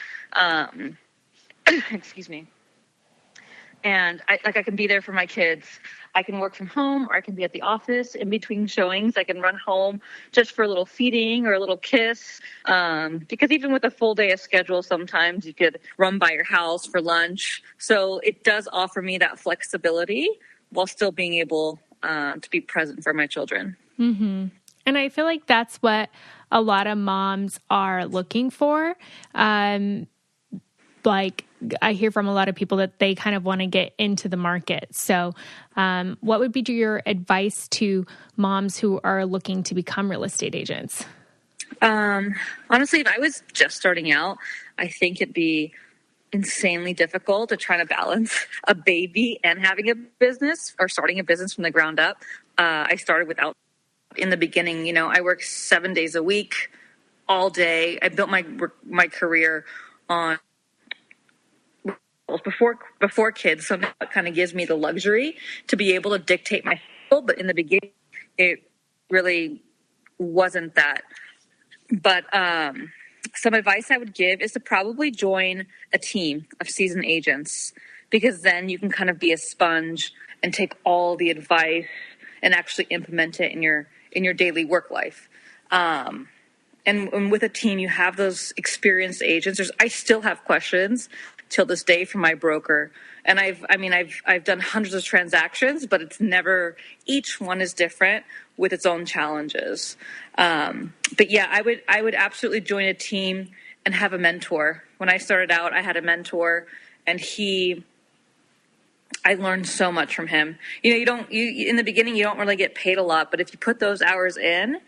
Excuse me. And I can be there for my kids. I can work from home, or I can be at the office in between showings. I can run home just for a little feeding or a little kiss. Because even with a full day of schedule, sometimes you could run by your house for lunch. So it does offer me that flexibility while still being able to be present for my children. Mm-hmm. And I feel like that's what a lot of moms are looking for. I hear from a lot of people that they kind of want to get into the market. So what would be your advice to moms who are looking to become real estate agents? Honestly, if I was just starting out, I think it'd be insanely difficult to try to balance a baby and having a business, or starting a business from the ground up. I started without. In the beginning, I worked 7 days a week, all day. I built my career on before kids, so that kind of gives me the luxury to be able to dictate my schedule. But in the beginning, it really wasn't that. But some advice I would give is to probably join a team of seasoned agents, because then you can kind of be a sponge and take all the advice and actually implement it in your daily work life. And with a team, you have those experienced agents. I still have questions till this day from my broker. And I've done hundreds of transactions, but it's never, each one is different with its own challenges. But yeah, I would absolutely join a team and have a mentor. When I started out, I had a mentor, and I learned so much from him. In the beginning, you don't really get paid a lot, but if you put those hours in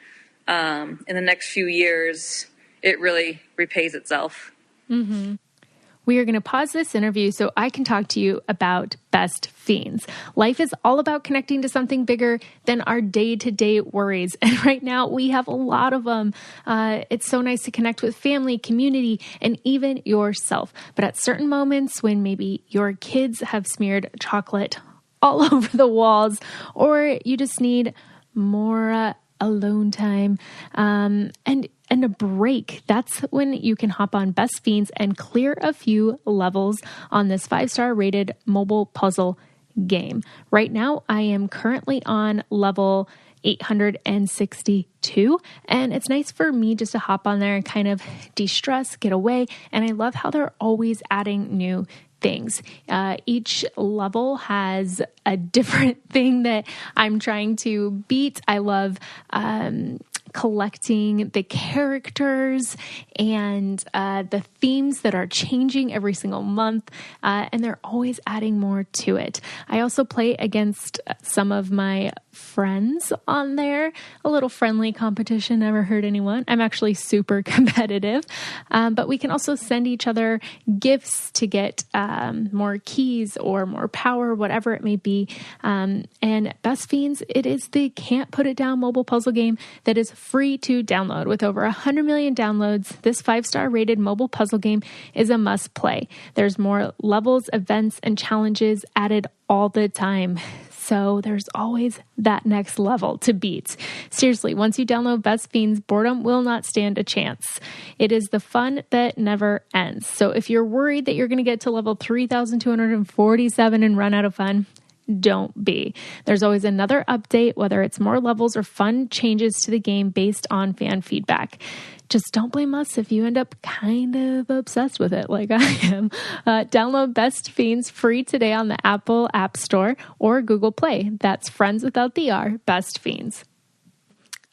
the next few years, it really repays itself. Mm-hmm. We are going to pause this interview so I can talk to you about Best Fiends. Life is all about connecting to something bigger than our day-to-day worries. And right now we have a lot of them. It's so nice to connect with family, community, and even yourself. But at certain moments when maybe your kids have smeared chocolate all over the walls, or you just need more alone time and a break. That's when you can hop on Best Fiends and clear a few levels on this 5-star rated mobile puzzle game. Right now, I am currently on level 862, and it's nice for me just to hop on there and kind of de-stress, get away. And I love how they're always adding new things. Each level has a different thing that I'm trying to beat. I love collecting the characters and the themes that are changing every single month, and they're always adding more to it. I also play against some of my friends on there. A little friendly competition, never hurt anyone. I'm actually super competitive, but we can also send each other gifts to get more keys or more power, whatever it may be. And Best Fiends, it is the can't put it down mobile puzzle game that is free to download. With over 100 million downloads, this 5-star rated mobile puzzle game is a must play. There's more levels, events, and challenges added all the time. So there's always that next level to beat. Seriously, once you download Best Fiends, boredom will not stand a chance. It is the fun that never ends. So if you're worried that you're going to get to level 3,247 and run out of fun, don't be. There's always another update, whether it's more levels or fun changes to the game based on fan feedback. Just don't blame us if you end up kind of obsessed with it like I am. Download Best Fiends free today on the Apple App Store or Google Play. That's friends without the R, Best Fiends.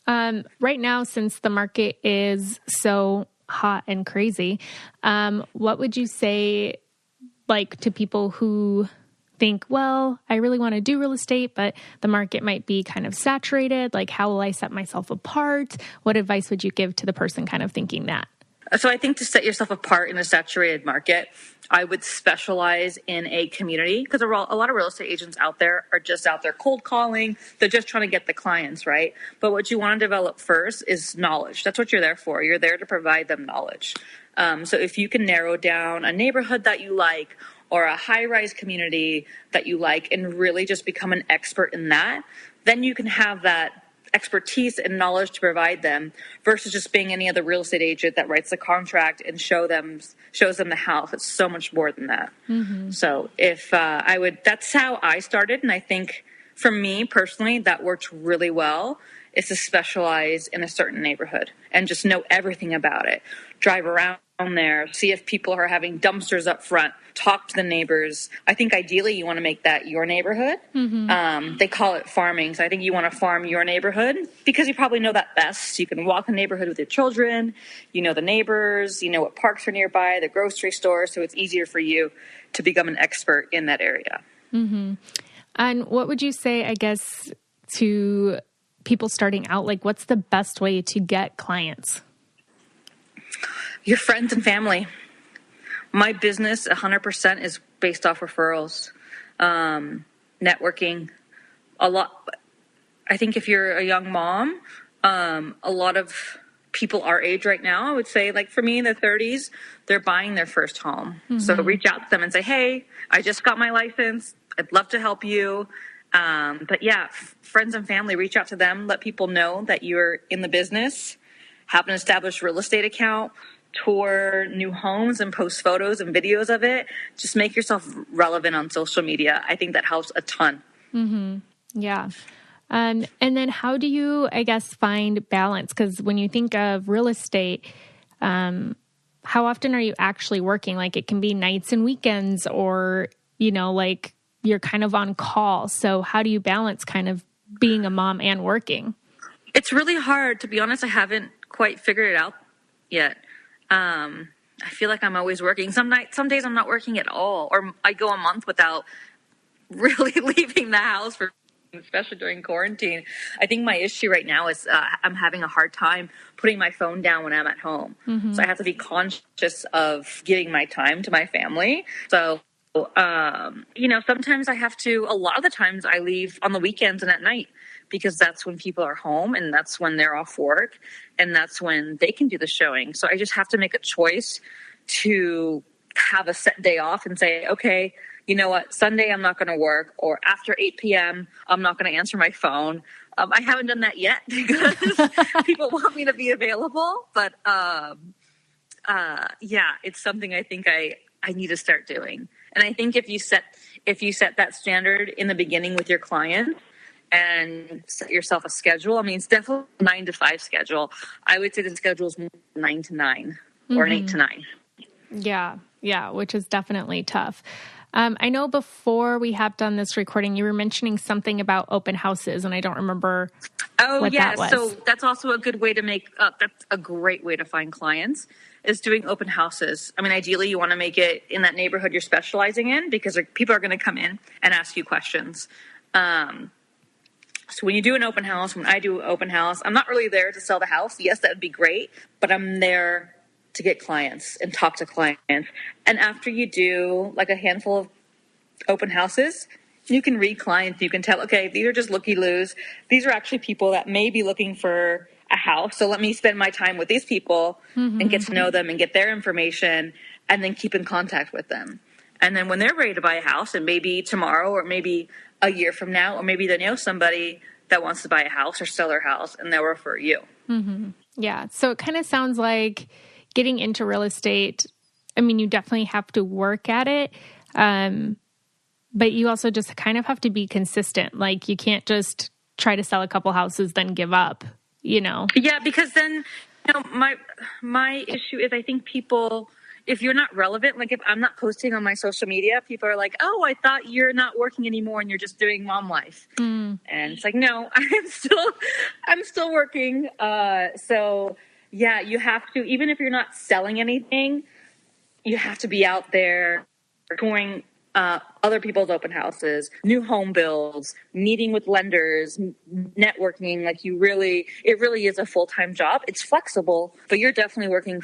Right now, since the market is so hot and crazy, what would you say, like, to people who think, well, I really want to do real estate, but the market might be kind of saturated. Like, how will I set myself apart? What advice would you give to the person kind of thinking that? So I think to set yourself apart in a saturated market, I would specialize in a community, because a lot of real estate agents out there are just out there cold calling. They're just trying to get the clients, right? But what you want to develop first is knowledge. That's what you're there for. You're there to provide them knowledge. So if you can narrow down a neighborhood that you like, or a high-rise community that you like, and really just become an expert in that, then you can have that expertise and knowledge to provide them, versus just being any other real estate agent that writes the contract and shows them the house. It's so much more than that. Mm-hmm. So if that's how I started. And I think for me personally, that worked really well, is to specialize in a certain neighborhood and just know everything about it. Drive around there, see if people are having dumpsters up front, talk to the neighbors. I think ideally you want to make that your neighborhood. Mm-hmm. They call it farming. So I think you want to farm your neighborhood because you probably know that best. You can walk the neighborhood with your children. You know the neighbors. You know what parks are nearby, the grocery store. So it's easier for you to become an expert in that area. Mm-hmm. And what would you say, I guess, to people starting out? Like, what's the best way to get clients? Your friends and family. My business 100% is based off referrals, networking. A lot. I think if you're a young mom, a lot of people our age right now, I would say, like for me in their 30s, they're buying their first home. Mm-hmm. So reach out to them and say, hey, I just got my license. I'd love to help you. But yeah, friends and family, reach out to them. Let people know that you're in the business. Have an established real estate account. Tour new homes and post photos and videos of it. Just make yourself relevant on social media. I think that helps a ton. Mm-hmm. Yeah. And then how do you, I guess, find balance? Because when you think of real estate, how often are you actually working? Like, it can be nights and weekends, or, you know, like you're kind of on call. So how do you balance kind of being a mom and working? It's really hard. To be honest, I haven't quite figured it out yet. I feel like I'm always working. Some days I'm not working at all, or I go a month without really leaving the house, especially during quarantine. I think my issue right now is I'm having a hard time putting my phone down when I'm at home. Mm-hmm. So I have to be conscious of giving my time to my family. So, sometimes I have to, a lot of the times I leave on the weekends and at night, because that's when people are home and that's when they're off work and that's when they can do the showing. So I just have to make a choice to have a set day off and say, okay, you know what, Sunday I'm not going to work, or after 8 p.m. I'm not going to answer my phone. I haven't done that yet because people want me to be available, but yeah, it's something I think I need to start doing. And I think if you set that standard in the beginning with your client and set yourself a schedule, I mean, it's definitely a 9 to 5 schedule. I would say the schedule is 9 to 9 or an 8 to 9. Yeah, which is definitely tough. I know before we have done this recording, you were mentioning something about open houses, and I don't remember what that was. So that's also a good way to that's a great way to find clients, is doing open houses. I mean, ideally you want to make it in that neighborhood you're specializing in, because people are going to come in and ask you questions. So when you do an open house, when I do an open house, I'm not really there to sell the house. Yes, that would be great, but I'm there to get clients and talk to clients. And after you do like a handful of open houses, you can read clients. You can tell, okay, these are just looky-loos. These are actually people that may be looking for a house. So let me spend my time with these people and get to know them and get their information, and then keep in contact with them. And then when they're ready to buy a house, and maybe tomorrow or maybe a year from now, or maybe they know somebody that wants to buy a house or sell their house, and they'll refer you. Yeah. So it kind of sounds like getting into real estate, I mean, you definitely have to work at it. But you also just kind of have to be consistent. Like, you can't just try to sell a couple houses, then give up, you know? Yeah, because then, you know, my issue is, I think people, if you're not relevant, like if I'm not posting on my social media, people are like, oh, I thought you're not working anymore and you're just doing mom life. And it's like, no, I'm still working. So yeah, you have to, even if you're not selling anything, you have to be out there touring other people's open houses, new home builds, meeting with lenders, networking. Like, it really is a full-time job. It's flexible, but you're definitely working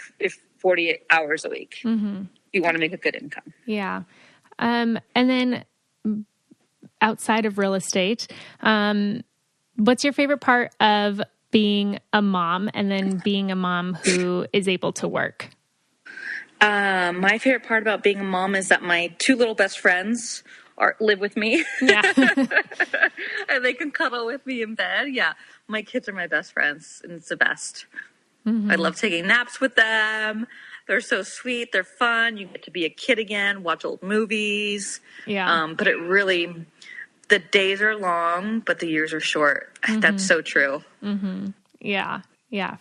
48 hours a week. You want to make a good income. Yeah. And then outside of real estate, what's your favorite part of being a mom, and then being a mom who is able to work? My favorite part about being a mom is that my 2 little best friends live with me. Yeah. And they can cuddle with me in bed. Yeah. My kids are my best friends, and it's the best. I love taking naps with them. They're so sweet. They're fun. You get to be a kid again, watch old movies. Yeah. But the days are long, but the years are short. That's so true. Yeah,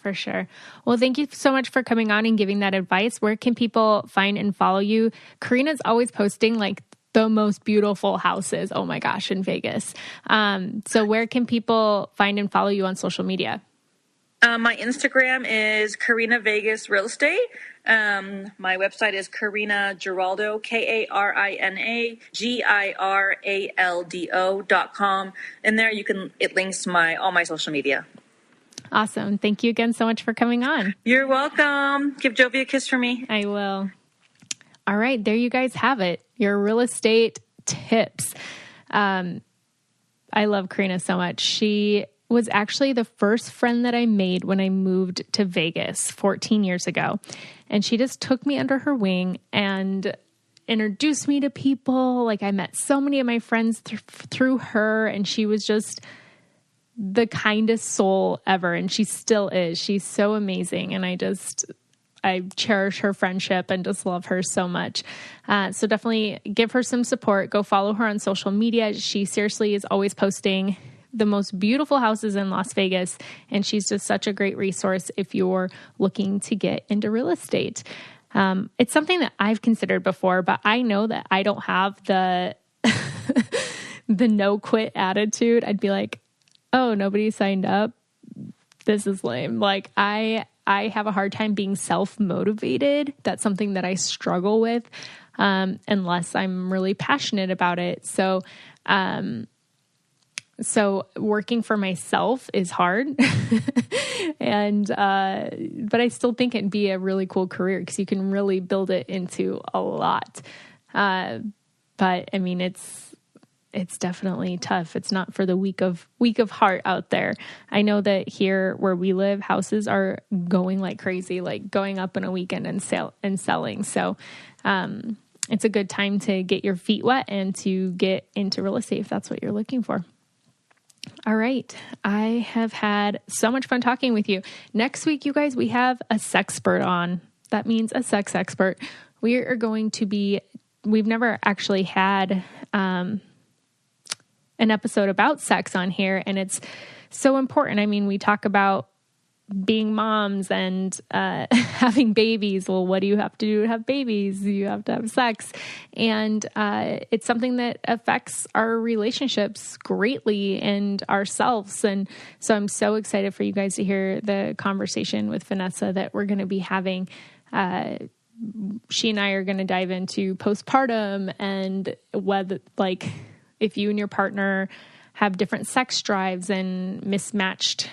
for sure. Well, thank you so much for coming on and giving that advice. Where can people find and follow you? Karina's always posting like the most beautiful houses, oh my gosh, in Vegas. So where can people find and follow you on social media? My Instagram is Karina Vegas Real Estate. My website is Karina Giraldo, KarinaGiraldo.com. And there it links to all my social media. Awesome. Thank you again so much for coming on. You're welcome. Give Jovi a kiss for me. I will. All right. There you guys have it. Your real estate tips. I love Karina so much. She was actually the first friend that I made when I moved to Vegas 14 years ago. And she just took me under her wing and introduced me to people. Like, I met so many of my friends through her, and she was just the kindest soul ever. And she still is. She's so amazing. And I cherish her friendship and just love her so much. So definitely give her some support. Go follow her on social media. She seriously is always posting the most beautiful houses in Las Vegas. And she's just such a great resource if you're looking to get into real estate. It's something that I've considered before, but I know that I don't have the no quit attitude. I'd be like, oh, nobody signed up. This is lame. Like, I have a hard time being self-motivated. That's something that I struggle with, unless I'm really passionate about it. So working for myself is hard, but I still think it'd be a really cool career because you can really build it into a lot. But I mean, it's definitely tough. It's not for the weak of heart out there. I know that here where we live, houses are going like crazy, like going up in a weekend and selling. So, it's a good time to get your feet wet and to get into real estate if that's what you're looking for. All right. I have had so much fun talking with you. Next week, you guys, we have a sexpert on. That means a sex expert. We are going to be, we've never actually had an episode about sex on here, and it's so important. I mean, we talk about being moms and having babies. Well, what do you have to do to have babies? You have to have sex. And it's something that affects our relationships greatly and ourselves. And so I'm so excited for you guys to hear the conversation with Vanessa that we're going to be having. She and I are going to dive into postpartum and whether, like, if you and your partner have different sex drives and mismatched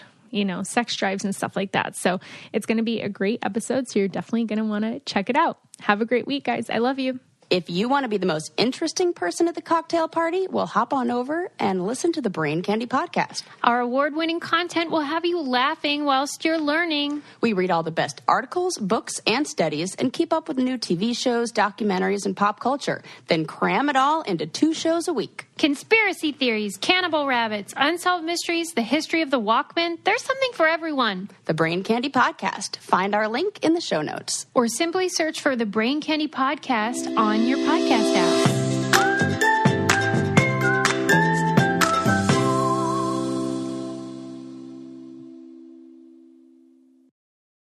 sex drives and stuff like that. So it's going to be a great episode. So you're definitely going to want to check it out. Have a great week, guys. I love you. If you want to be the most interesting person at the cocktail party, well, hop on over and listen to the Brain Candy podcast. Our award-winning content will have you laughing whilst you're learning. We read all the best articles, books, and studies and keep up with new TV shows, documentaries, and pop culture. Then cram it all into 2 shows a week. Conspiracy theories, cannibal rabbits, unsolved mysteries, the history of the Walkman. There's something for everyone. The Brain Candy podcast. Find our link in the show notes. Or simply search for the Brain Candy podcast on your podcast app.